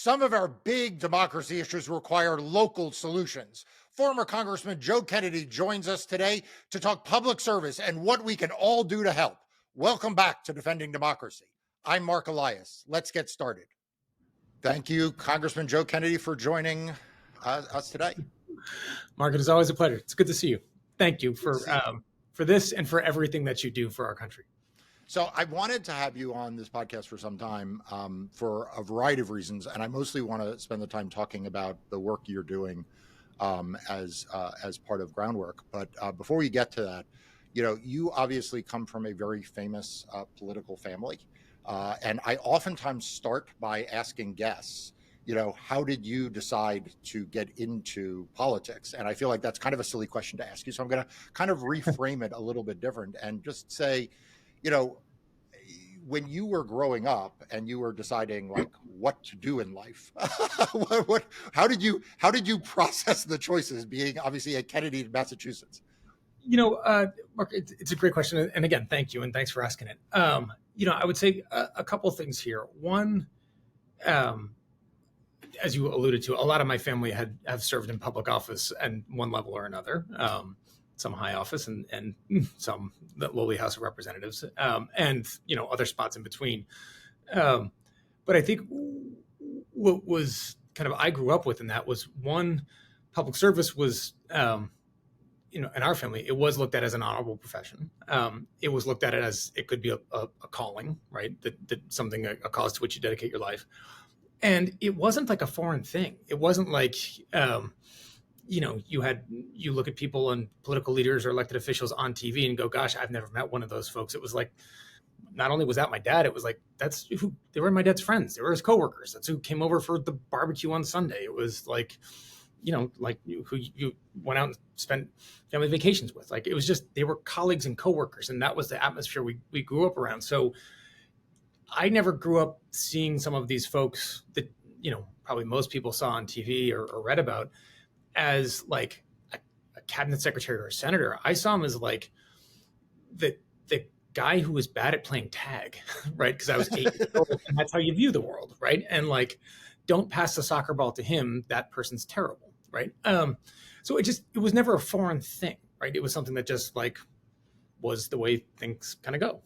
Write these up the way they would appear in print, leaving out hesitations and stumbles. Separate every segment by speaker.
Speaker 1: Some of our big democracy issues require local solutions. Former Congressman Joe Kennedy joins us today to talk public service and what we can all do to help. Welcome back to Defending Democracy. I'm Mark Elias. Let's get started. Thank you, Congressman Joe Kennedy, for joining us today.
Speaker 2: Mark, it is always a pleasure. It's good to see you. Thank you for this and for everything that you do for our country.
Speaker 1: So I wanted to have you on this podcast for some time for a variety of reasons, and I mostly want to spend the time talking about the work you're doing as part of Groundwork. But before we get to that, you obviously come from a very famous political family, and I oftentimes start by asking guests, how did you decide to get into politics? And I feel like that's kind of a silly question to ask you, so I'm going to kind of reframe it a little bit different and just say, when you were growing up and you were deciding like what to do in life, how did you process the choices being obviously a Kennedy in Massachusetts?
Speaker 2: Mark, it's a great question. And again, thank you. And thanks for asking it. I would say a couple of things here. One, as you alluded to, a lot of my family have served in public office at one level or another. Some high office and some the lowly House of Representatives, and other spots in between. But I think what was kind of I grew up with in that was one, public service was in our family, it was looked at as an honorable profession. It was looked at as it could be a calling, right? That something a cause to which you dedicate your life, and it wasn't like a foreign thing. It wasn't like you look at people and political leaders or elected officials on TV and go, gosh, I've never met one of those folks. It was like, not only was that my dad, it was like, they were my dad's friends. They were his coworkers. That's who came over for the barbecue on Sunday. It was like, who you went out and spent family vacations with. Like, it was just, they were colleagues and coworkers. And that was the atmosphere we grew up around. So I never grew up seeing some of these folks that, probably most people saw on TV or read about as like a cabinet secretary or a senator. I saw him as like the guy who was bad at playing tag, right? Because I was 8 years old, and that's how you view the world, right? And like, don't pass the soccer ball to him. That person's terrible, right? So it was never a foreign thing, right? It was something that just like was the way things kind of go.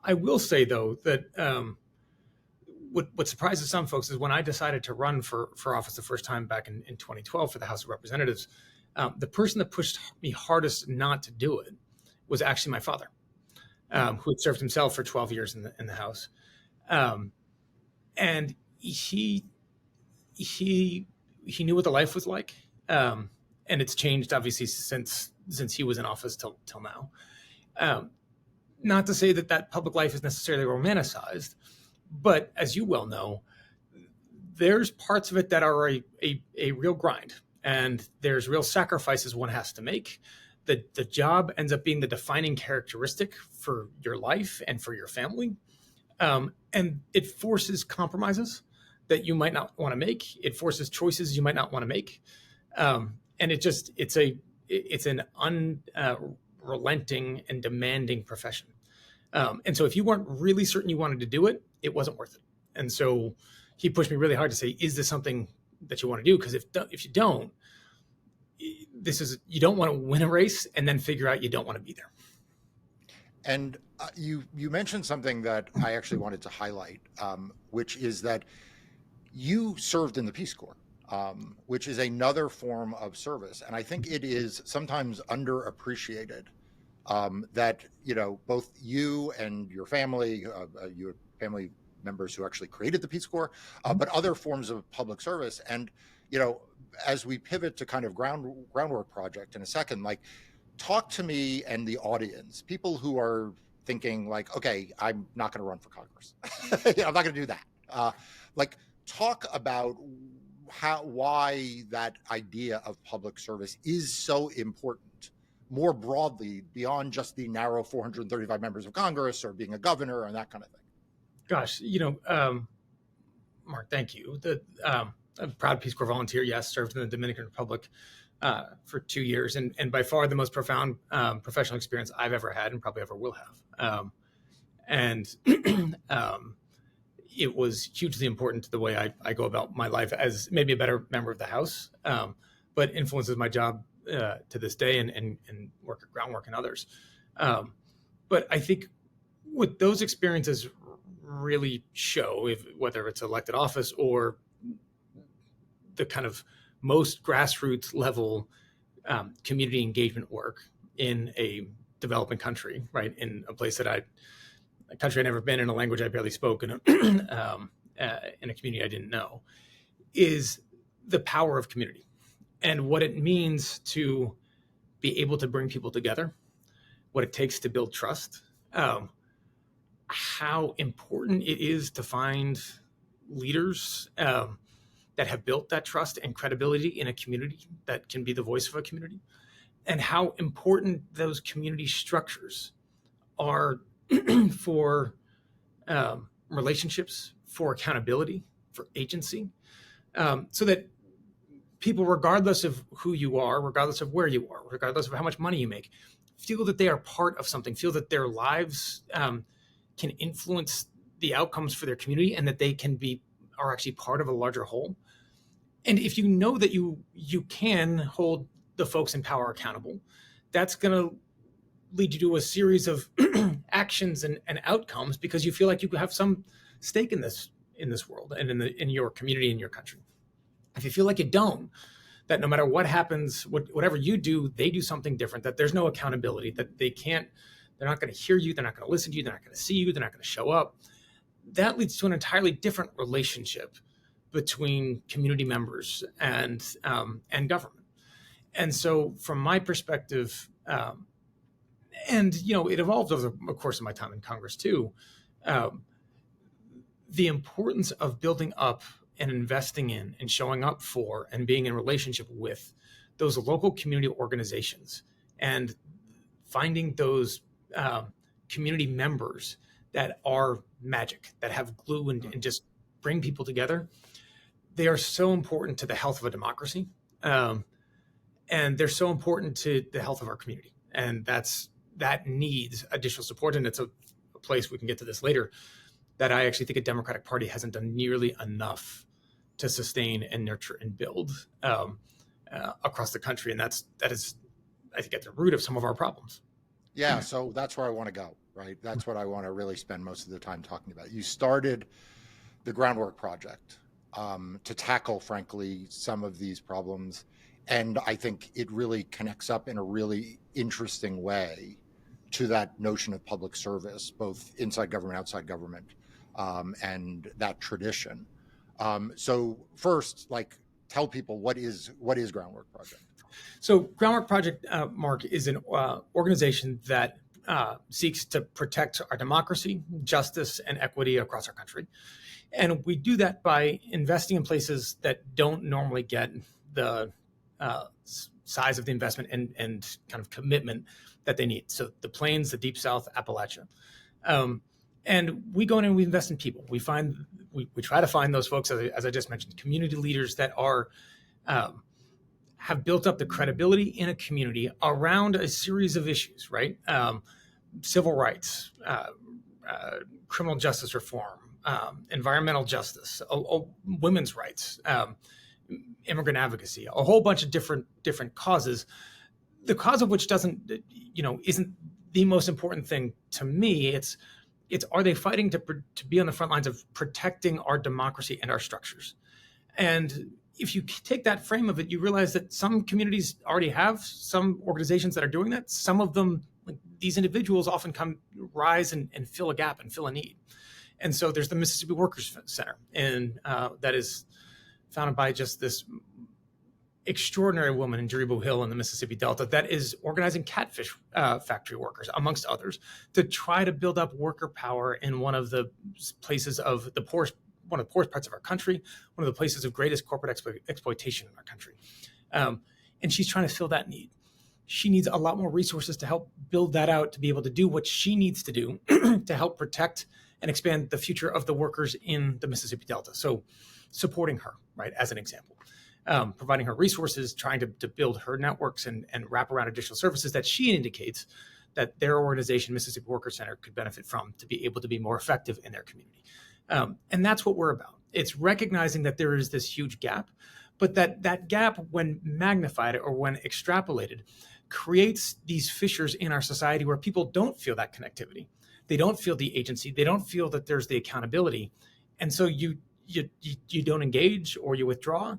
Speaker 2: I will say though that what surprises some folks is when I decided to run for office the first time back in 2012 for the House of Representatives, the person that pushed me hardest not to do it was actually my father, who had served himself for 12 years in the House. And he knew what the life was like. And it's changed obviously since he was in office till now. Not to say that public life is necessarily romanticized, but as you well know, there's parts of it that are a real grind, and there's real sacrifices one has to make. The job ends up being the defining characteristic for your life and for your family. And it forces compromises that you might not want to make. It forces choices you might not want to make. And it's an unrelenting and demanding profession. And so if you weren't really certain you wanted to do it, it wasn't worth it. And so he pushed me really hard to say, is this something that you want to do? Because if you don't, you don't want to win a race and then figure out you don't want to be there.
Speaker 1: And you mentioned something that I actually wanted to highlight, which is that you served in the Peace Corps, which is another form of service. And I think it is sometimes underappreciated that, both you and your family, your family members who actually created the Peace Corps, but other forms of public service. And, as we pivot to kind of Groundwork Project in a second, like, talk to me and the audience, people who are thinking like, okay, I'm not going to run for Congress. I'm not going to do that. Talk about why that idea of public service is so important more broadly beyond just the narrow 435 members of Congress or being a governor and that kind of thing.
Speaker 2: Gosh, Mark, thank you. I'm a proud Peace Corps volunteer. Yes, served in the Dominican Republic for 2 years, and by far the most profound professional experience I've ever had and probably ever will have. it was hugely important to the way I go about my life as maybe a better member of the House, but influences my job to this day and work at Groundwork and others. But I think what those experiences really show, whether it's elected office or the kind of most grassroots level community engagement work in a developing country, right, in a place that a country I'd never been in, a language I barely spoke, in a community I didn't know, is the power of community and what it means to be able to bring people together, what it takes to build trust, how important it is to find leaders that have built that trust and credibility in a community that can be the voice of a community, and how important those community structures are for relationships, for accountability, for agency, so that people, regardless of who you are, regardless of where you are, regardless of how much money you make, feel that they are part of something, feel that their lives can influence the outcomes for their community, and that they are actually part of a larger whole. And if you know that you can hold the folks in power accountable, that's going to lead you to a series of actions and outcomes, because you feel like you have some stake in this world and in your community, in your country. If you feel like you don't, that no matter what happens, whatever you do, they do something different, that there's no accountability, that they're not going to hear you, they're not going to listen to you, they're not going to see you, they're not going to show up, that leads to an entirely different relationship between community members and government. And so from my perspective, and it evolved over the course of my time in Congress too, the importance of building up and investing in and showing up for and being in relationship with those local community organizations, and finding those community members that are magic, that have glue and just bring people together. They are so important to the health of a democracy, and they're so important to the health of our community. And that needs additional support. And it's a place, we can get to this later, that I actually think a Democratic Party hasn't done nearly enough to sustain and nurture and build across the country. And that is, I think, at the root of some of our problems.
Speaker 1: Yeah, so that's where I want to go, right? That's what I want to really spend most of the time talking about. You started the Groundwork Project to tackle, frankly, some of these problems. And I think it really connects up in a really interesting way to that notion of public service, both inside government, outside government, and that tradition. So first, tell people what is Groundwork Project?
Speaker 2: So Groundwork Project, Mark, is an organization that seeks to protect our democracy, justice, and equity across our country. And we do that by investing in places that don't normally get the size of the investment and kind of commitment that they need. So the Plains, the Deep South, Appalachia. And we go in and we invest in people. We try to find those folks, as I just mentioned, community leaders that have built up the credibility in a community around a series of issues, right? Civil rights, criminal justice reform, environmental justice, women's rights, immigrant advocacy, a whole bunch of different causes. The cause of which isn't the most important thing to me. It's are they fighting to be on the front lines of protecting our democracy and our structures? And if you take that frame of it, you realize that some communities already have some organizations that are doing that. Some of them, like these individuals, often rise and fill a gap and fill a need. And so there's the Mississippi Workers Center, and that is founded by just this extraordinary woman in Jerry Hill in the Mississippi Delta that is organizing catfish factory workers, amongst others, to try to build up worker power in one of the places of the poorest, one of the poorest parts of our country, one of the places of greatest corporate exploitation in our country. And she's trying to fill that need. She needs a lot more resources to help build that out, to be able to do what she needs to do to help protect and expand the future of the workers in the Mississippi Delta. So supporting her, right, as an example, providing her resources, trying to build her networks and wrap around additional services that she indicates that their organization, Mississippi Workers Center, could benefit from to be able to be more effective in their community. And that's what we're about. It's recognizing that there is this huge gap, but that gap, when magnified or when extrapolated, creates these fissures in our society where people don't feel that connectivity. They don't feel the agency. They don't feel that there's the accountability. And so you don't engage, or you withdraw,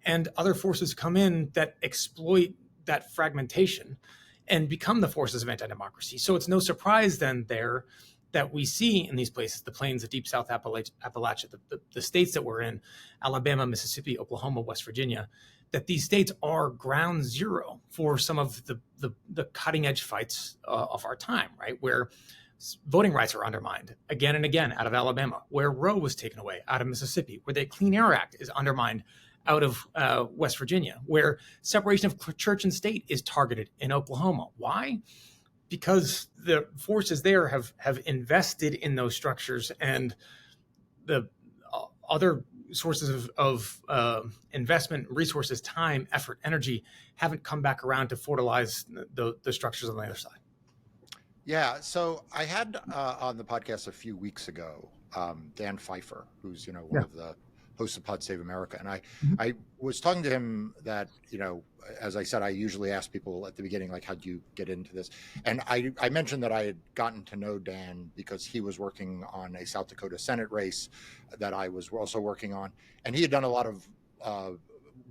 Speaker 2: and other forces come in that exploit that fragmentation and become the forces of anti-democracy. So it's no surprise then there that we see in these places, the plains of deep South Appalachia, the states that we're in, Alabama, Mississippi, Oklahoma, West Virginia, that these states are ground zero for some of the cutting edge fights of our time, right? Where voting rights are undermined again and again out of Alabama, where Roe was taken away out of Mississippi, where the Clean Air Act is undermined out of West Virginia, where separation of church and state is targeted in Oklahoma. Why? Because the forces there have invested in those structures, and the other sources of investment, resources, time, effort, energy haven't come back around to fertilize the structures on the other side.
Speaker 1: Yeah, so I had on the podcast a few weeks ago Dan Pfeiffer, who's one of the hosts of Pod Save America, and I was talking to him that as I said, I usually ask people at the beginning, like, how do you get into this? And I mentioned that I had gotten to know Dan because he was working on a South Dakota Senate race that I was also working on, and he had done a lot of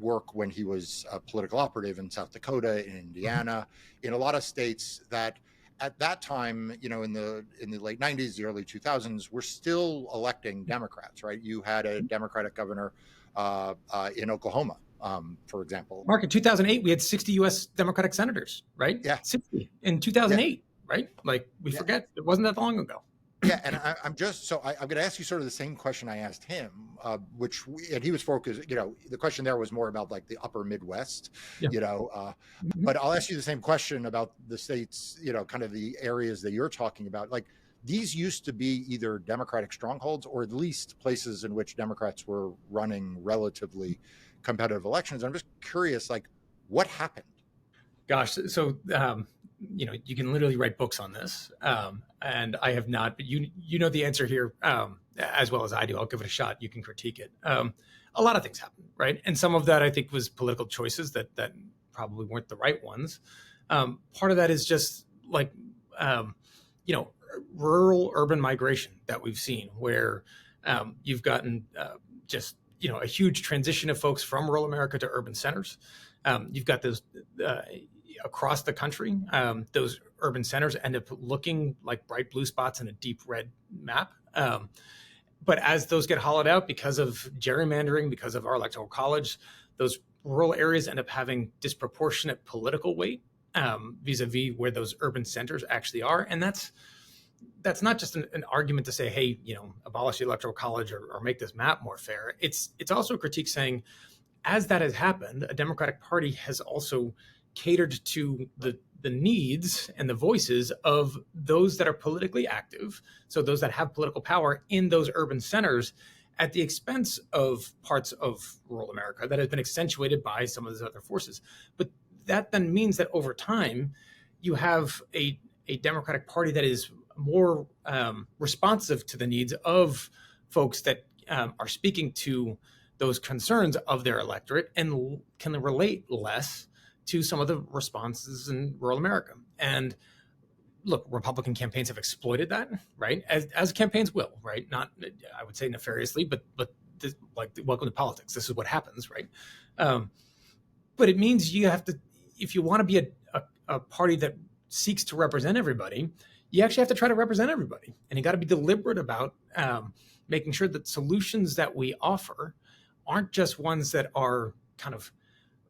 Speaker 1: work when he was a political operative in South Dakota, in Indiana, in a lot of states that at that time, in the late 90s, the early 2000s, we're still electing Democrats, right? You had a Democratic governor in Oklahoma, for example.
Speaker 2: Mark, in 2008, we had 60 U.S. Democratic senators, right?
Speaker 1: Yeah.
Speaker 2: 60 in 2008, right? Like, we forget, it wasn't that long ago.
Speaker 1: Yeah, and I'm going to ask you sort of the same question I asked him, and he was focused, the question there was more about like the upper Midwest, but I'll ask you the same question about the states, kind of the areas that you're talking about. Like, these used to be either Democratic strongholds or at least places in which Democrats were running relatively competitive elections. I'm just curious, like, what happened?
Speaker 2: Gosh, so you can literally write books on this, and I have not. But you know the answer here as well as I do. I'll give it a shot. You can critique it. A lot of things happened, right? And some of that I think was political choices that probably weren't the right ones. Part of that is just like rural urban migration that we've seen, where you've gotten just a huge transition of folks from rural America to urban centers. You've got those across the country. Those urban centers end up looking like bright blue spots in a deep red map. But as those get hollowed out because of gerrymandering, because of our electoral college, those rural areas end up having disproportionate political weight vis-a-vis where those urban centers actually are. And that's not just an argument to say, hey, abolish the electoral college or make this map more fair. It's also a critique saying, as that has happened, a Democratic Party has also catered to the needs and the voices of those that are politically active, so those that have political power in those urban centers, at the expense of parts of rural America that has been accentuated by some of those other forces. But that then means that over time, you have a Democratic Party that is more responsive to the needs of folks that are speaking to those concerns of their electorate and can relate less to some of the responses in rural America. And look, Republican campaigns have exploited that, right? As campaigns will, right? Not, I would say, nefariously, but this, like, welcome to politics. This is what happens, right? But it means you have to, if you want to be a party that seeks to represent everybody, you actually have to try to represent everybody. And you got to be deliberate about making sure that solutions that we offer aren't just ones that are kind of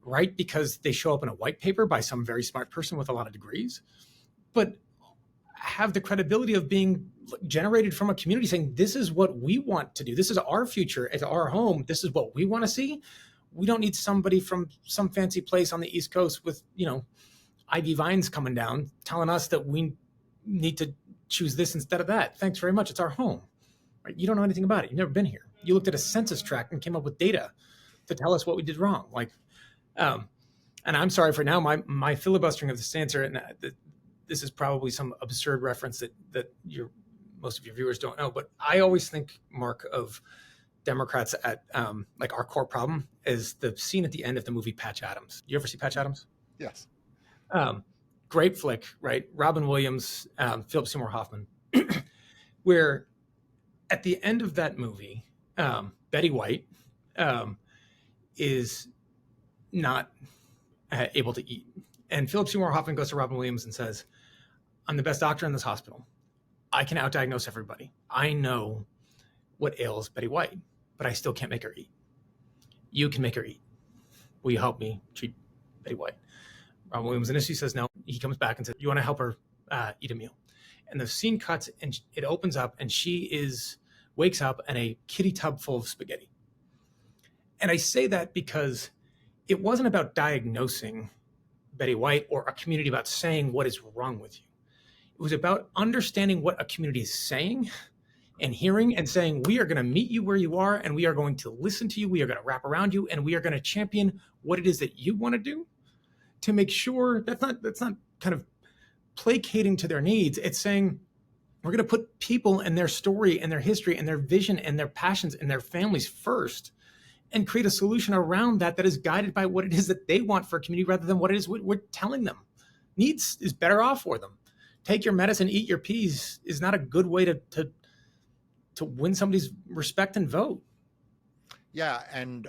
Speaker 2: right because they show up in a white paper by some very smart person with a lot of degrees, but have the credibility of being generated from a community saying, this is what we want to do. This is our future. It's our home. This is what we want to see. We don't need somebody from some fancy place on the East Coast with, ivy vines coming down telling us that we need to choose this instead of that. Thanks very much. It's our home. Right? You don't know anything about it. You've never been here. You looked at a census tract and came up with data to tell us what we did wrong. And I'm sorry for now, my filibustering of this answer, and this is probably some absurd reference that most of your viewers don't know, but I always think, Mark, of Democrats at like our core problem is the scene at the end of the movie Patch Adams. You ever see Patch Adams?
Speaker 1: Yes.
Speaker 2: Great flick, right? Robin Williams, Philip Seymour Hoffman, where at the end of that movie, Betty White is not able to eat. And Philip Seymour Hoffman goes to Robin Williams and says, I'm the best doctor in this hospital. I can outdiagnose everybody. I know what ails Betty White, but I still can't make her eat. You can make her eat. Will you help me treat Betty White? Robin Williams initially says no. He comes back and says, you want to help her eat a meal? And the scene cuts and it opens up and she wakes up in a kitty tub full of spaghetti. And I say that because it wasn't about diagnosing Betty White or a community about saying what is wrong with you. It was about understanding what a community is saying and hearing and saying, we are going to meet you where you are and we are going to listen to you. We are going to wrap around you and we are going to champion what it is that you want to do to make sure that's not kind of placating to their needs. It's saying we're going to put people and their story and their history and their vision and their passions and their families first and create a solution around that is guided by what it is that they want for a community rather than what it is we're telling them. Needs is better off for them. Take your medicine, eat your peas is not a good way to win somebody's respect and vote.
Speaker 1: Yeah, and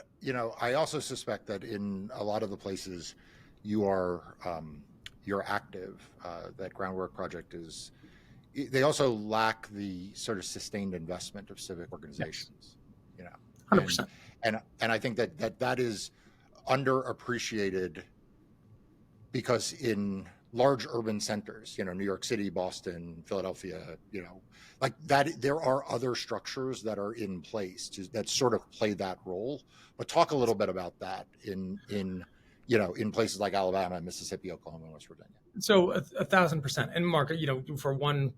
Speaker 1: I also suspect that in a lot of the places you're active, that Groundwork Project is, they also lack the sort of sustained investment of civic organizations.
Speaker 2: Yes. 100%.
Speaker 1: And I think that is underappreciated because in large urban centers, New York City, Boston, Philadelphia, like that, there are other structures that are in place that sort of play that role. But talk a little bit about that in places like Alabama, Mississippi, Oklahoma, and West Virginia.
Speaker 2: So 1,000%. And Mark, for one,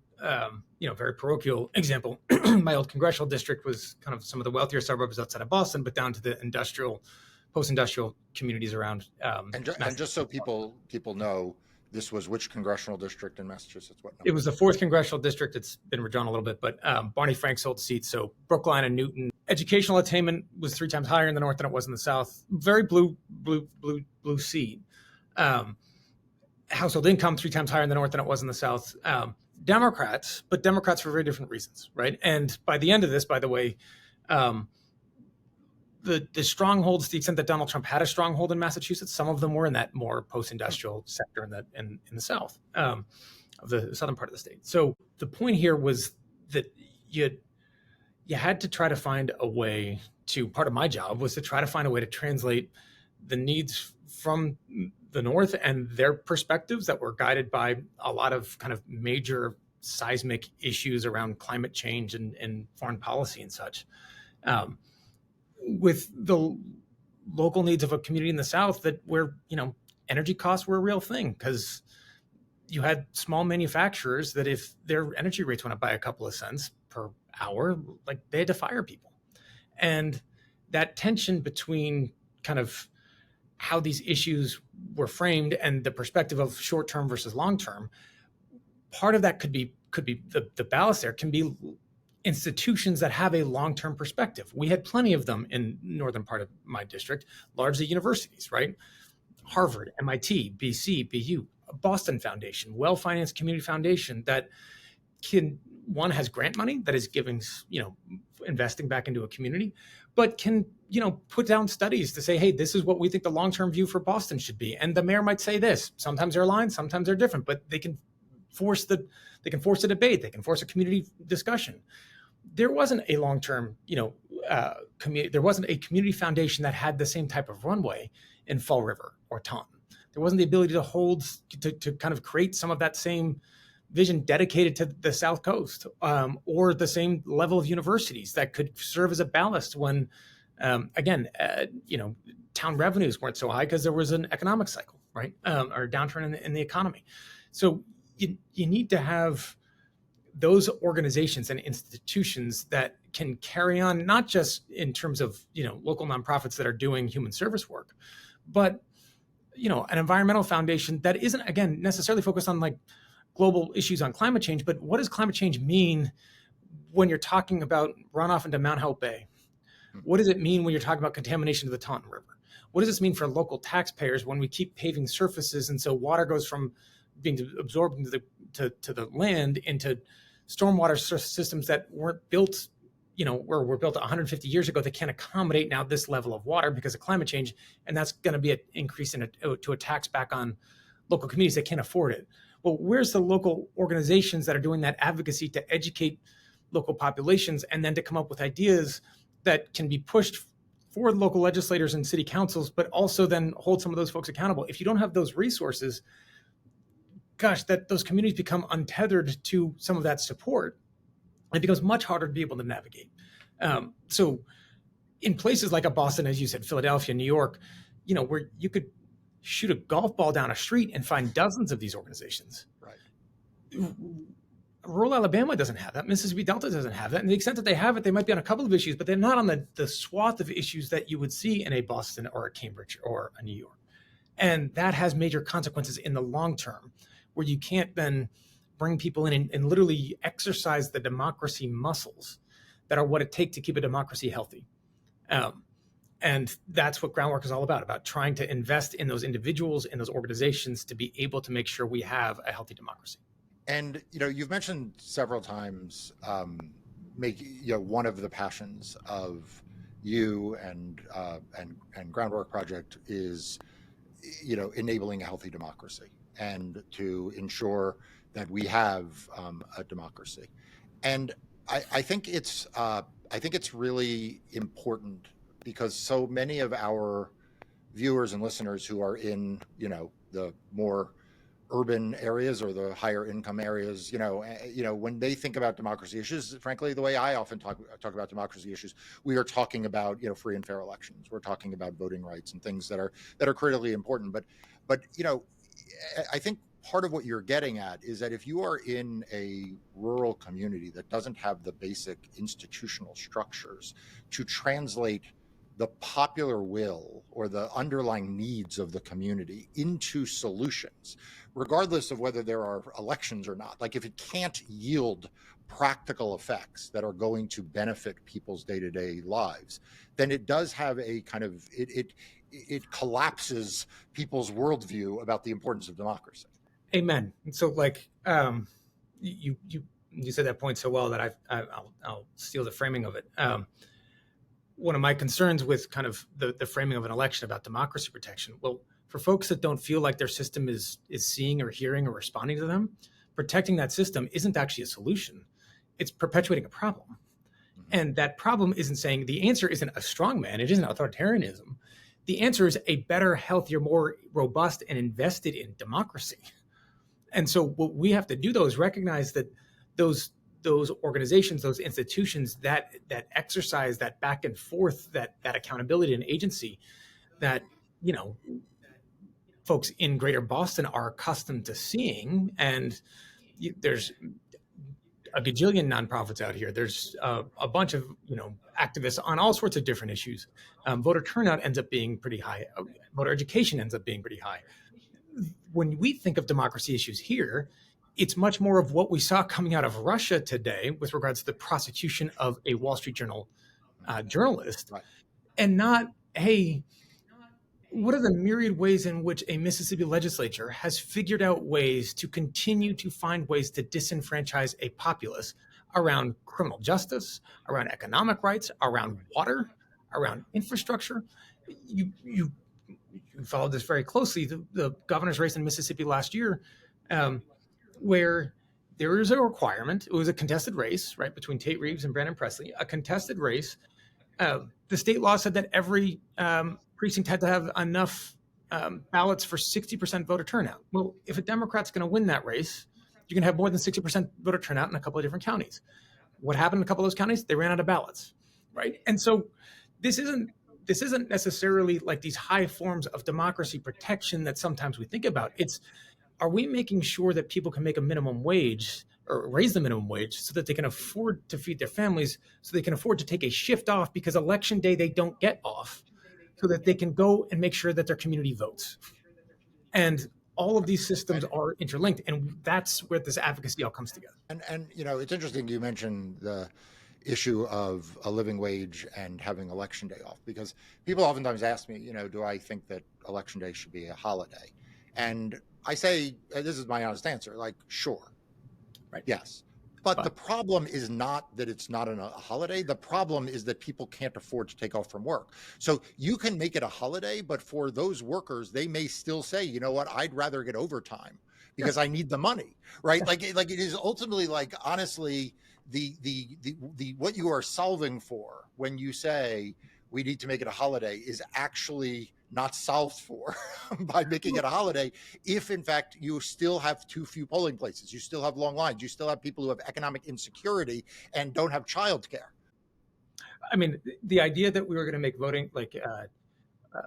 Speaker 2: very parochial example, my old congressional district was kind of some of the wealthier suburbs outside of Boston, but down to the post-industrial communities around.
Speaker 1: And just so people know, this was which congressional district in Massachusetts? What number?
Speaker 2: It was the 4th congressional district. It's been redrawn a little bit, but Barney Frank's old seat. So Brookline and Newton. Educational attainment was 3 times higher in the north than it was in the south. Very blue seat. Household income 3 times higher in the north than it was in the south. Democrats for very different reasons, right? And by the end of this, by the way, the strongholds, to the extent that Donald Trump had a stronghold in Massachusetts, some of them were in that more post-industrial sector in the south of the southern part of the state. So the point here was that you had to try to find a way to, part of my job was to try to find a way to translate the needs from the north and their perspectives that were guided by a lot of kind of major seismic issues around climate change and foreign policy and such, with the local needs of a community in the south where energy costs were a real thing, because you had small manufacturers that if their energy rates went up by a couple of cents per hour, like they had to fire people. And that tension between kind of how these issues were framed and the perspective of short-term versus long-term, part of that could be the ballast there can be institutions that have a long-term perspective. We had plenty of them in northern part of my district, largely universities, right? Harvard, MIT, BC, BU, Boston Foundation, well-financed community foundation that has grant money that is giving, investing back into a community, but can, put down studies to say, hey, this is what we think the long-term view for Boston should be. And the mayor might say this. Sometimes they're aligned, sometimes they're different, but they can force a debate. They can force a community discussion. There wasn't a long-term, there wasn't a community foundation that had the same type of runway in Fall River or Taunton. There wasn't the ability to kind of create some of that same vision dedicated to the South Coast, or the same level of universities that could serve as a ballast when, town revenues weren't so high because there was an economic cycle, right? Or a downturn in the economy. So you need to have those organizations and institutions that can carry on, not just in terms of, local nonprofits that are doing human service work, but, an environmental foundation that isn't, again, necessarily focused on like global issues on climate change, but what does climate change mean when you're talking about runoff into Mount Hope Bay? What does it mean when you're talking about contamination of the Taunton River? What does this mean for local taxpayers when we keep paving surfaces and so water goes from being absorbed into the land into stormwater systems that weren't built, or were built 150 years ago that can't accommodate now this level of water because of climate change, and that's going to be an increase to a tax back on local communities that can't afford it. Well, where's the local organizations that are doing that advocacy to educate local populations and then to come up with ideas that can be pushed for local legislators and city councils, but also then hold some of those folks accountable? If you don't have those resources, gosh, those communities become untethered to some of that support. It becomes much harder to be able to navigate. So in places like a Boston, as you said, Philadelphia, New York, where you could shoot a golf ball down a street and find dozens of these organizations.
Speaker 1: Right.
Speaker 2: Rural Alabama doesn't have that. Mississippi Delta doesn't have that. And to the extent that they have it, they might be on a couple of issues, but they're not on the swath of issues that you would see in a Boston or a Cambridge or a New York. And that has major consequences in the long term, where you can't then bring people in and literally exercise the democracy muscles that are what it takes to keep a democracy healthy. And that's what Groundwork is all about trying to invest in those individuals, in those organizations to be able to make sure we have a healthy democracy.
Speaker 1: And you've mentioned several times, one of the passions of you and Groundwork Project is, enabling a healthy democracy and to ensure that we have a democracy. And I think it's really important because so many of our viewers and listeners who are in the more urban areas or the higher income areas, when they think about democracy issues, frankly, the way I often talk about democracy issues, we are talking about free and fair elections. We're talking about voting rights and things that are critically important. But I think part of what you're getting at is that if you are in a rural community that doesn't have the basic institutional structures to translate the popular will or the underlying needs of the community into solutions, regardless of whether there are elections or not, like if it can't yield practical effects that are going to benefit people's day-to-day lives, then it does have a kind of, it collapses people's worldview about the importance of democracy.
Speaker 2: Amen. And so you said that point so well that I'll steal the framing of it. One of my concerns with kind of the framing of an election about democracy protection, well, for folks that don't feel like their system is seeing or hearing or responding to them, protecting that system isn't actually a solution. It's perpetuating a problem. And that problem isn't saying the answer isn't a strongman. It isn't authoritarianism. The answer is a better, healthier, more robust and invested in democracy. And so what we have to do, though, is recognize that those organizations, those institutions that exercise that back and forth, that accountability and agency that, folks in Greater Boston are accustomed to seeing. And there's a gajillion nonprofits out here. There's a bunch of, activists on all sorts of different issues. Voter turnout ends up being pretty high. Voter education ends up being pretty high. When we think of democracy issues here, it's much more of what we saw coming out of Russia today with regards to the prosecution of a Wall Street Journal journalist, right. And not, hey, what are the myriad ways in which a Mississippi legislature has figured out ways to continue to find ways to disenfranchise a populace around criminal justice, around economic rights, around water, around infrastructure? You followed this very closely. The governor's race in Mississippi last year, where there is a requirement. It was a contested race, right, between Tate Reeves and Brandon Presley, a contested race. The state law said that every precinct had to have enough ballots for 60% voter turnout. Well, if a Democrat's going to win that race, you can have more than 60% voter turnout in a couple of different counties. What happened in a couple of those counties? They ran out of ballots, right? And so this isn't necessarily like these high forms of democracy protection that sometimes we think about. It's, are we making sure that people can make a minimum wage or raise the minimum wage so that they can afford to feed their families, so they can afford to take a shift off because election day they don't get off, so that they can go and make sure that their community votes? And All of these systems
Speaker 1: And
Speaker 2: are interlinked, and that's where this advocacy all comes together.
Speaker 1: and it's interesting you mentioned the issue of a living wage and having election day off, because people oftentimes ask me, do I think that election day should be a holiday? And I say, this is my honest answer, like, sure,
Speaker 2: Right.
Speaker 1: yes. But the
Speaker 2: But
Speaker 1: problem is not that it's not a holiday. The problem is that people can't afford to take off from work. So you can make it a holiday, but for those workers, they may still say, you know what, I'd rather get overtime
Speaker 2: yeah,
Speaker 1: because I need the money, right?
Speaker 2: yeah.
Speaker 1: Like it is ultimately, like, honestly, the what you are solving for when you say we need to make it a holiday is actually not solved for by making it a holiday. If in fact you still have too few polling places, you still have long lines, you still have people who have economic insecurity and don't have childcare.
Speaker 2: I mean, the idea that we were going to make voting like uh,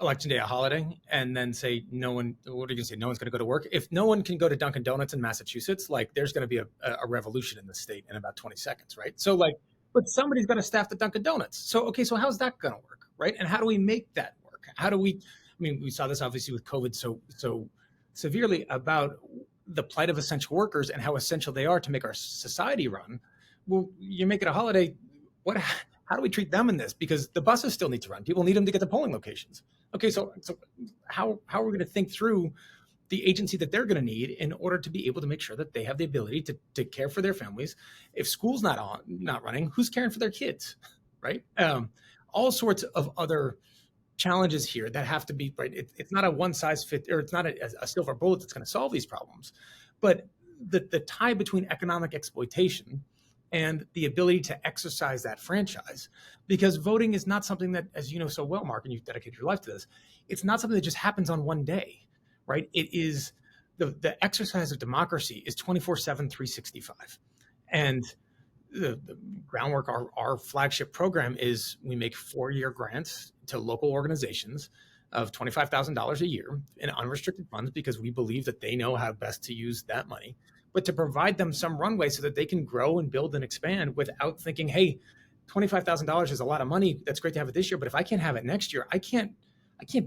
Speaker 2: election day a holiday and then say no one, what are you going to say, no one's going to go to work? If no one can go to Dunkin' Donuts in Massachusetts, like there's going to be a revolution in the state in about 20 seconds, right? So like, but somebody's got to staff the Dunkin' Donuts. So okay, so how's that going to work, right? And how do we make that work? How do we? I mean, we saw this obviously with COVID so severely about the plight of essential workers and how essential they are to make our society run. Well, you make it a holiday. What? How do we treat them in this? Because the buses still need to run. People need them to get to polling locations. Okay, so how are we going to think through the agency that they're going to need in order to be able to make sure that they have the ability to care for their families? If school's not running, who's caring for their kids, right? All sorts of other challenges here that have to be right. It's not a one size fit, or it's not a silver bullet that's going to solve these problems, but the tie between economic exploitation and the ability to exercise that franchise, because voting is not something that, as you know so well, Mark, and you've dedicated your life to this, it's not something that just happens on one day, right? It is the exercise of democracy is 24/7, 365. And the groundwork, our flagship program is we make 4-year grants to local organizations of $25,000 a year in unrestricted funds, because we believe that they know how best to use that money, but to provide them some runway so that they can grow and build and expand without thinking, hey, $25,000 is a lot of money. That's great to have it this year, but if I can't have it next year, I can't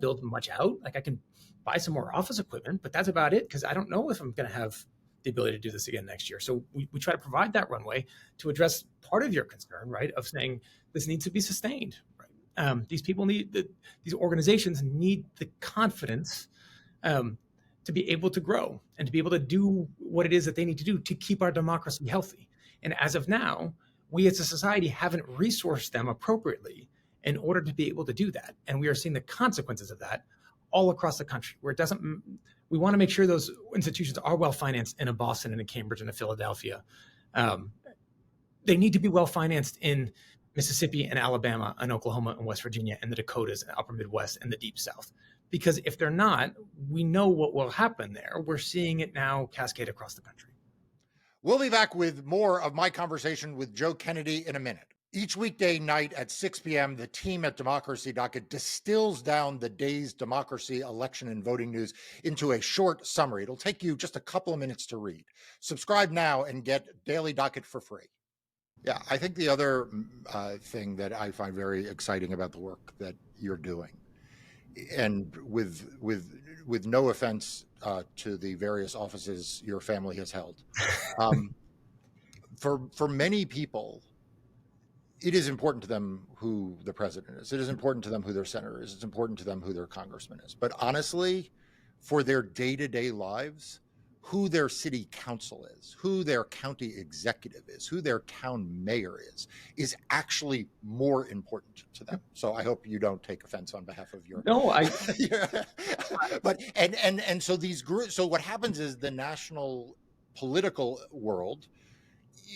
Speaker 2: build much out. Like I can buy some more office equipment, but that's about it, because I don't know if I'm going to have the ability to do this again next year. So we try to provide that runway to address part of your concern, right, of saying this needs to be sustained. Right? These people these organizations need the confidence to be able to grow and to be able to do what it is that they need to do to keep our democracy healthy. And as of now, we as a society haven't resourced them appropriately in order to be able to do that. And we are seeing the consequences of that all across the country, where it doesn't, we want to make sure those institutions are well financed in a Boston and a Cambridge and a Philadelphia. They need to be well financed in Mississippi and Alabama and Oklahoma and West Virginia and the Dakotas and Upper Midwest and the Deep South. Because if they're not, we know what will happen there. We're seeing it now cascade across the country.
Speaker 1: We'll be back with more of my conversation with Joe Kennedy in a minute. Each weekday night at 6 p.m., the team at Democracy Docket distills down the day's democracy, election, and voting news into a short summary. It'll take you just a couple of minutes to read. Subscribe now and get Daily Docket for free. Yeah, I think the other thing that I find very exciting about the work that you're doing, and with no offense to the various offices your family has held, for many people, it is important to them who the president is. It is important to them who their senator is. It's important to them who their congressman is. But honestly, for their day-to-day lives, who their city council is, who their county executive is, who their town mayor is actually more important to them. So I hope you don't take offense on behalf of your.
Speaker 2: No,
Speaker 1: But and so these groups. So what happens is the national political world,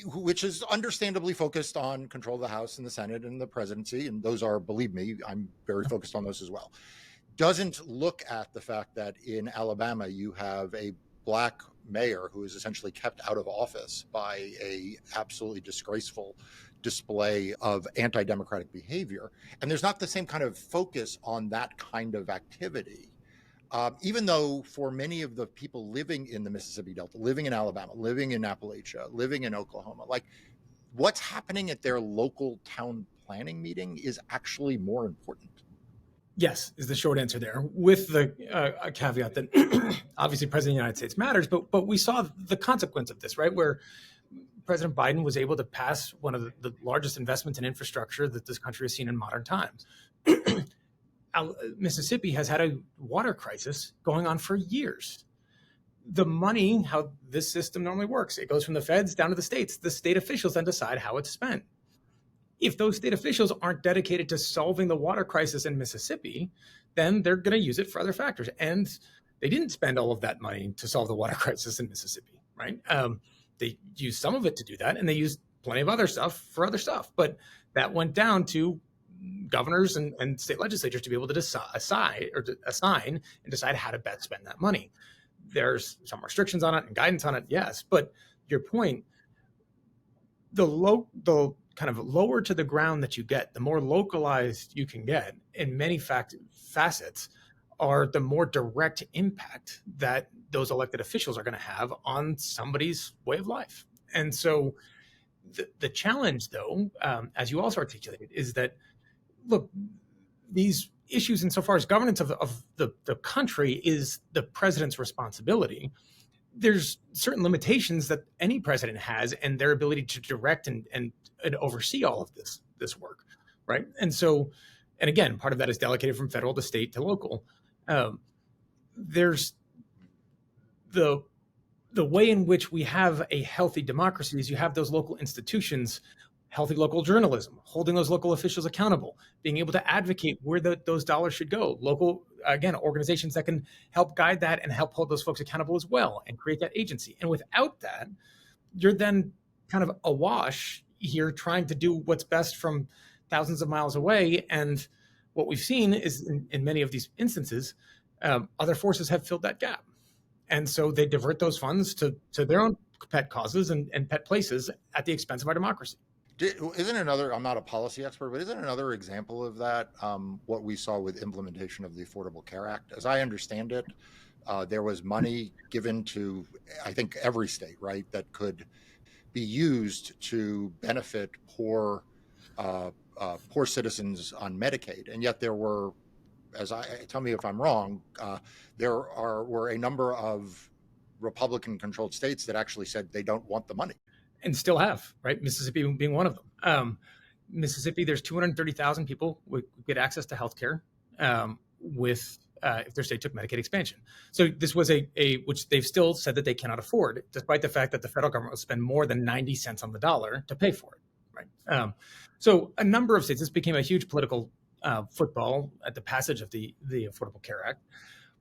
Speaker 1: which is understandably focused on control of the House and the Senate and the presidency, and those are, believe me, I'm very focused on those as well, doesn't look at the fact that in Alabama you have a Black mayor who is essentially kept out of office by a absolutely disgraceful display of anti-democratic behavior. And there's not the same kind of focus on that kind of activity. Even though for many of the people living in the Mississippi Delta, living in Alabama, living in Appalachia, living in Oklahoma, like what's happening at their local town planning meeting is actually more important.
Speaker 2: Yes, is the short answer there, with the a caveat that obviously President of the United States matters, but we saw the consequence of this, right? Where President Biden was able to pass one of the largest investments in infrastructure that this country has seen in modern times. Mississippi has had a water crisis going on for years. The money, how this system normally works, it goes from the feds down to the states. The state officials then decide how it's spent. If those state officials aren't dedicated to solving the water crisis in Mississippi, then they're going to use it for other factors. And they didn't spend all of that money to solve the water crisis in Mississippi, right? They used some of it to do that, and they used plenty of other stuff for other stuff. But that went down to governors and state legislatures to be able to assign and decide how to best spend that money. There's some restrictions on it and guidance on it, yes. But your point, the kind of lower to the ground that you get, the more localized you can get in many facets, are the more direct impact that those elected officials are going to have on somebody's way of life. And so the challenge, though, as you also articulated, is that, look, these issues insofar as governance of the country is the president's responsibility. There's certain limitations that any president has and their ability to direct and oversee all of this work, right? And so, and again, part of that is delegated from federal to state to local. There's the way in which we have a healthy democracy is you have those local institutions, healthy local journalism, holding those local officials accountable, being able to advocate where those dollars should go. Local, again, organizations that can help guide that and help hold those folks accountable as well and create that agency. And without that, you're then kind of awash here trying to do what's best from thousands of miles away. And what we've seen is in many of these instances, other forces have filled that gap. And so they divert those funds to their own pet causes and pet places at the expense of our democracy.
Speaker 1: Isn't another, I'm not a policy expert, but isn't another example of that what we saw with implementation of the Affordable Care Act? As I understand it, there was money given to, I think, every state, right, that could be used to benefit poor citizens on Medicaid. And yet there were, tell me if I'm wrong, there were a number of Republican-controlled states that actually said they don't want the money.
Speaker 2: And still have, right? Mississippi being one of them. Mississippi, there's 230,000 people would get access to healthcare if their state took Medicaid expansion. So this was which they've still said that they cannot afford, despite the fact that the federal government will spend more than 90 cents on the dollar to pay for it, right? So a number of states, this became a huge political football at the passage of the Affordable Care Act.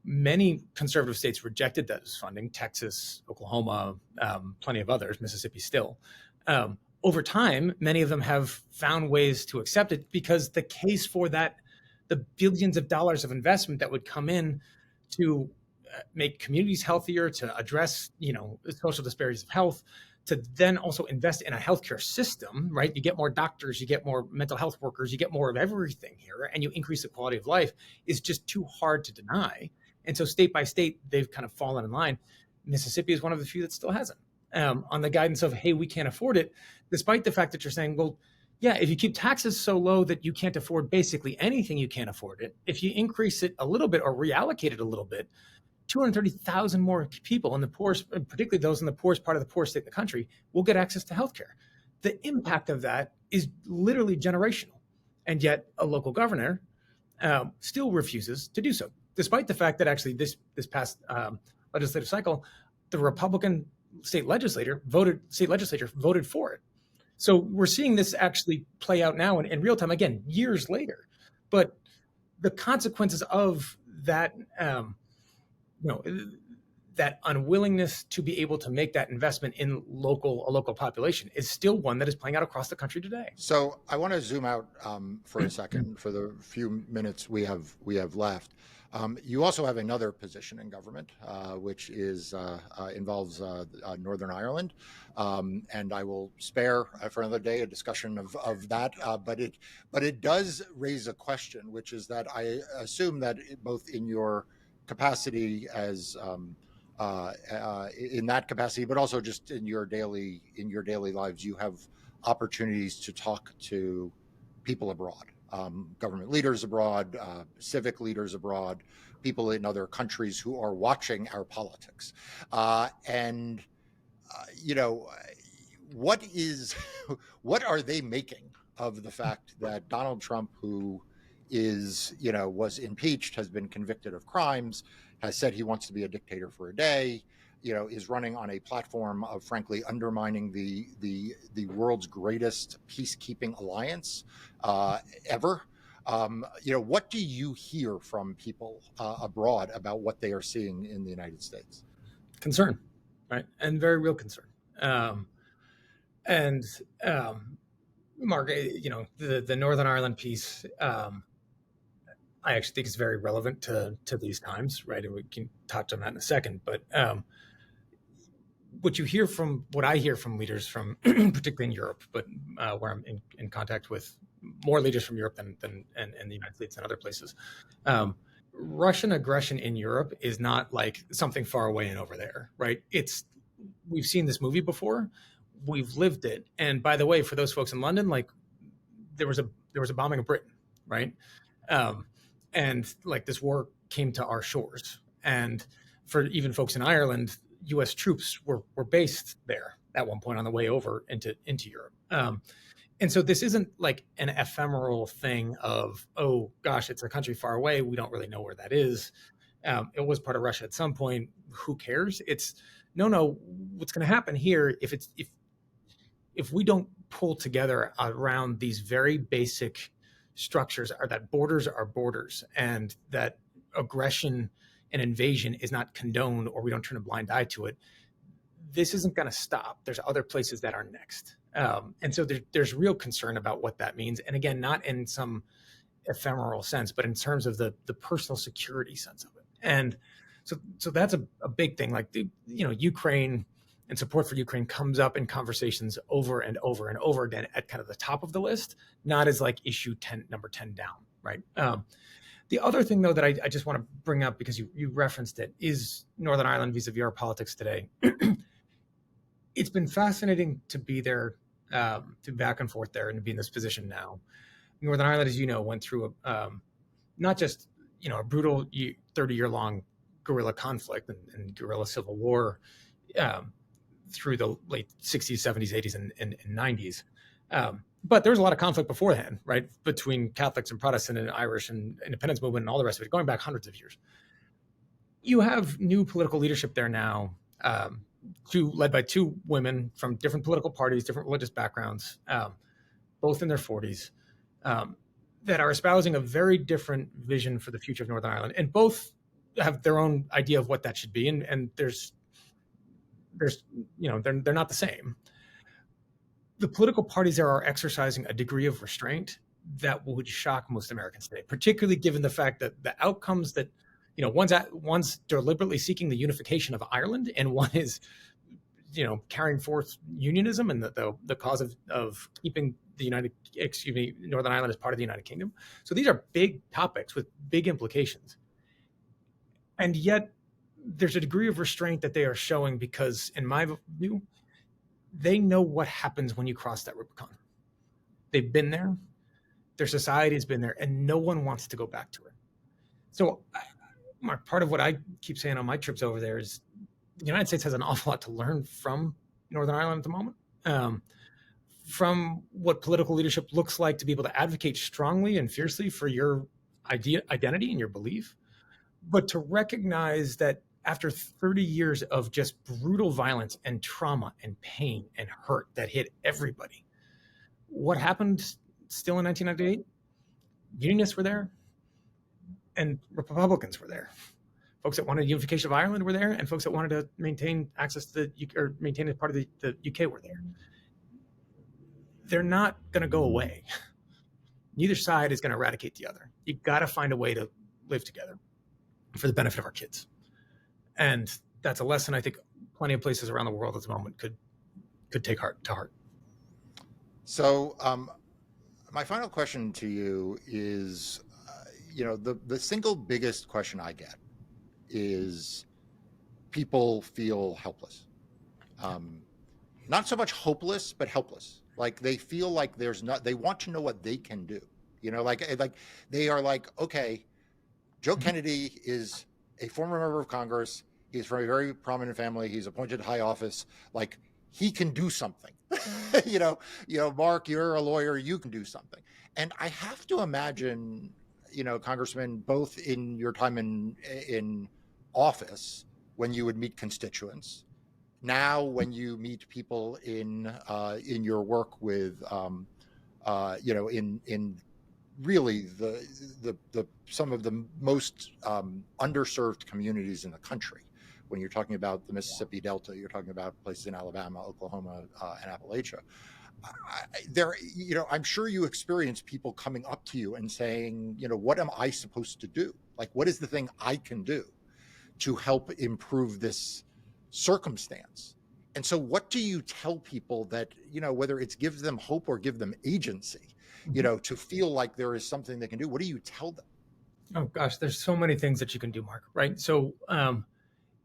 Speaker 2: Many conservative states rejected those funding, Texas, Oklahoma, plenty of others, Mississippi still. Over time, many of them have found ways to accept it because the case for that, the billions of dollars of investment that would come in to make communities healthier, to address, social disparities of health, to then also invest in a healthcare system, right? You get more doctors, you get more mental health workers, you get more of everything here, and you increase the quality of life, is just too hard to deny. And so state by state, they've kind of fallen in line. Mississippi is one of the few that still hasn't, on the guidance of, hey, we can't afford it, despite the fact that you're saying, well, yeah, if you keep taxes so low that you can't afford basically anything, you can't afford it. If you increase it a little bit or reallocate it a little bit, 230,000 more people in the poorest, particularly those in the poorest part of the poorest state in the country, will get access to healthcare. The impact of that is literally generational. And yet a local governor still refuses to do so, despite the fact that actually this past legislative cycle, the Republican state legislature voted for it. So we're seeing this actually play out now in real time, again, years later. But the consequences of that, that unwillingness to be able to make that investment in a local population is still one that is playing out across the country today.
Speaker 1: So I want to zoom out for a second for the few minutes we have left. You also have another position in government, which involves Northern Ireland, and I will spare for another day a discussion of that. But it does raise a question, which is that I assume that both in your capacity as in that capacity, but also just in your daily lives, you have opportunities to talk to people abroad. government leaders abroad, civic leaders abroad, people in other countries who are watching our politics. And you know, what is what are they making of the fact that Donald Trump, who is, was impeached, has been convicted of crimes, has said he wants to be a dictator for a day, is running on a platform of frankly undermining the world's greatest peacekeeping alliance ever. What do you hear from people abroad about what they are seeing in the United States?
Speaker 2: Concern, right, and very real concern. And Mark, the Northern Ireland piece, I actually think is very relevant to these times, right? And we can touch on that in a second. But what I hear from leaders from, particularly in Europe, but where I'm in contact with more leaders from Europe than in the United States and other places, Russian aggression in Europe is not like something far away and over there, right? We've seen this movie before, we've lived it. And by the way, for those folks in London, like there was a bombing of Britain, right? And like this war came to our shores. And for even folks in Ireland, U.S. troops were based there at one point on the way over into Europe. And so this isn't like an ephemeral thing of, oh gosh, it's a country far away, we don't really know where that is. It was part of Russia at some point. Who cares? It's no. What's going to happen here if we don't pull together around these very basic structures, are that borders are borders, and that aggression and invasion is not condoned, or we don't turn a blind eye to it, this isn't going to stop. There's other places that are next. And so there's real concern about what that means. And again, not in some ephemeral sense, but in terms of the personal security sense of it. And so that's a big thing. Like, Ukraine and support for Ukraine comes up in conversations over and over and over again at kind of the top of the list, not as like issue 10, number 10 down, right? The other thing, though, that I just want to bring up, because you referenced it, is Northern Ireland vis-a-vis our politics today. It's been fascinating to be there, to back and forth there, and to be in this position now. Northern Ireland, as you know, went through not just a brutal 30-year-long guerrilla conflict and guerrilla civil war through the late 60s, 70s, 80s, and 90s. But there was a lot of conflict beforehand, right, between Catholics and Protestant and Irish and independence movement and all the rest of it, going back hundreds of years. You have new political leadership there now, led by two women from different political parties, different religious backgrounds, both in their 40s, that are espousing a very different vision for the future of Northern Ireland, and both have their own idea of what that should be. And there's they're not the same. The political parties there are exercising a degree of restraint that would shock most Americans today, particularly given the fact that the outcomes that, one's deliberately seeking the unification of Ireland, and one is, carrying forth unionism and the cause of keeping Northern Ireland as part of the United Kingdom. So these are big topics with big implications. And yet there's a degree of restraint that they are showing because, in my view, they know what happens when you cross that Rubicon. They've been there, their society has been there, and no one wants to go back to it. So Mark, part of what I keep saying on my trips over there is the United States has an awful lot to learn from Northern Ireland at the moment, from what political leadership looks like to be able to advocate strongly and fiercely for your identity and your belief, but to recognize that after 30 years of just brutal violence and trauma and pain and hurt that hit everybody, what happened still in 1998? Unionists were there and Republicans were there. Folks that wanted unification of Ireland were there, and folks that wanted to maintain access to maintain as part of the UK were there. They're not going to go away. Neither side is going to eradicate the other. You've got to find a way to live together for the benefit of our kids. And that's a lesson I think plenty of places around the world at the moment could take to heart.
Speaker 1: So my final question to you is, the single biggest question I get is people feel helpless. Not so much hopeless, but helpless. Like they feel like they want to know what they can do. like they are like, okay, Joe Kennedy is a former member of Congress. He's from a very prominent family. He's appointed to high office. Like he can do something. Mark, you're a lawyer. You can do something. And I have to imagine, Congressman, both in your time in office when you would meet constituents, now when you meet people in your work with, in really the some of the most underserved communities in the country. When you're talking about the Mississippi Delta, you're talking about places in Alabama, Oklahoma, and Appalachia. I'm sure you experience people coming up to you and saying, what am I supposed to do? Like, what is the thing I can do to help improve this circumstance? And so what do you tell people that, whether it's gives them hope or give them agency, to feel like there is something they can do? What do you tell them?
Speaker 2: Oh gosh, there's so many things that you can do, Mark, right? So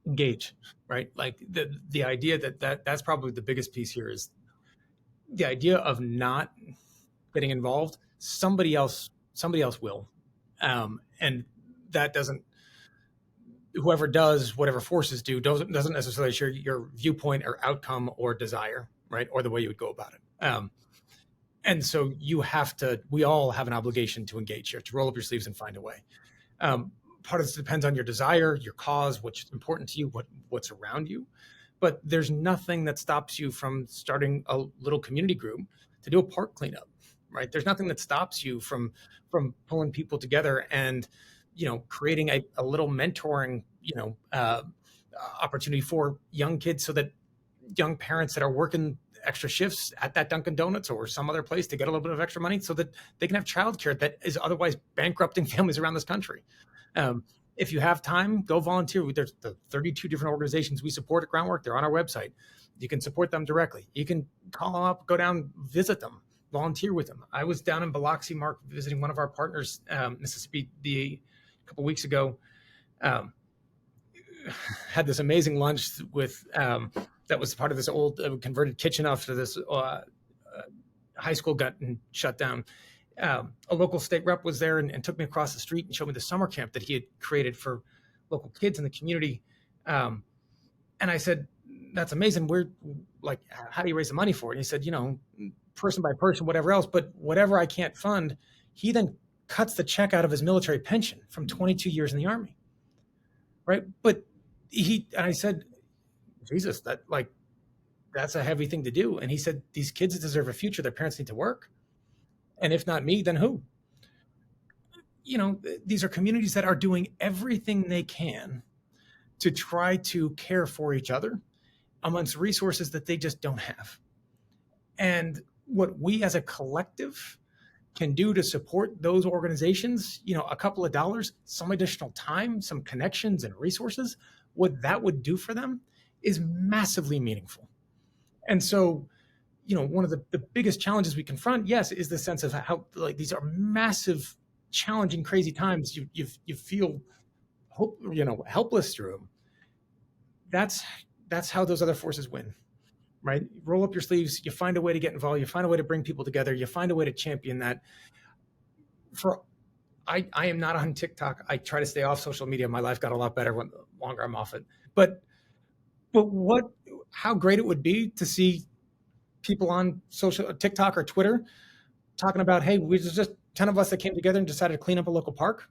Speaker 2: engage, right? Like the idea that's probably the biggest piece here is the idea of not getting involved. Somebody else will. And that doesn't, whoever does, whatever forces do, doesn't necessarily share your viewpoint or outcome or desire, right? Or the way you would go about it. And so we all have an obligation to engage here, to roll up your sleeves and find a way. Part of this depends on your desire, your cause, what's important to you, what's around you. But there's nothing that stops you from starting a little community group to do a park cleanup, right? There's nothing that stops you from pulling people together and, creating a little mentoring, opportunity for young kids, so that young parents that are working extra shifts at that Dunkin' Donuts or some other place to get a little bit of extra money so that they can have childcare that is otherwise bankrupting families around this country. If you have time, go volunteer. There's the 32 different organizations we support at Groundwork. They're on our website. You can support them directly. You can call them up, go down, visit them, volunteer with them. I was down in Biloxi, Mark, visiting one of our partners, Mississippi, a couple of weeks ago. Had this amazing lunch with that was part of this old converted kitchen after this high school got shut down. A local state rep was there and took me across the street and showed me the summer camp that he had created for local kids in the community. And I said, that's amazing. We're like, how do you raise the money for it? And he said, person by person, whatever else, but whatever I can't fund, he then cuts the check out of his military pension from 22 years in the Army. Right. But and I said, Jesus, that's a heavy thing to do. And he said, these kids deserve a future. Their parents need to work. And if not me, then who? These are communities that are doing everything they can to try to care for each other amongst resources that they just don't have. And what we as a collective can do to support those organizations, a couple of dollars, some additional time, some connections and resources, what that would do for them is massively meaningful. And so, one of the biggest challenges we confront, yes, is the sense of how these are massive, challenging, crazy times. You feel helpless through them. That's how those other forces win, right? Roll up your sleeves. You find a way to get involved. You find a way to bring people together. You find a way to champion that. I am not on TikTok. I try to stay off social media. My life got a lot better when the longer I'm off it. But how great it would be to see people on social TikTok or Twitter talking about, hey, we just 10 of us that came together and decided to clean up a local park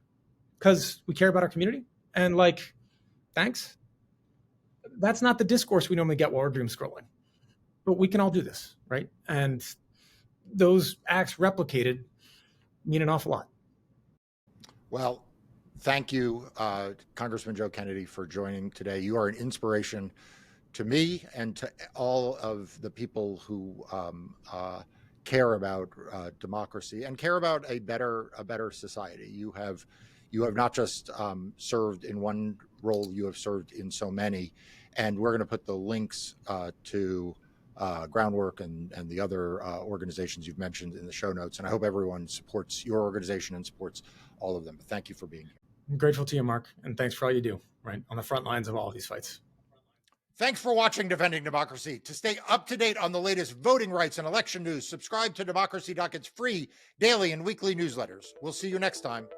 Speaker 2: because we care about our community. And thanks. That's not the discourse we normally get while we're doom scrolling. But we can all do this, right? And those acts replicated mean an awful lot.
Speaker 1: Well, thank you, Congressman Joe Kennedy, for joining today. You are an inspiration to me and to all of the people who care about democracy and care about a better society. You have not just served in one role; you have served in so many. And we're going to put the links to Groundwork and the other organizations you've mentioned in the show notes. And I hope everyone supports your organization and supports all of them. But thank you for being here.
Speaker 2: I'm grateful to you, Mark, and thanks for all you do, right, on the front lines of all of these fights.
Speaker 1: Thanks for watching Defending Democracy. To stay up to date on the latest voting rights and election news, subscribe to Democracy Docket's free daily and weekly newsletters. We'll see you next time.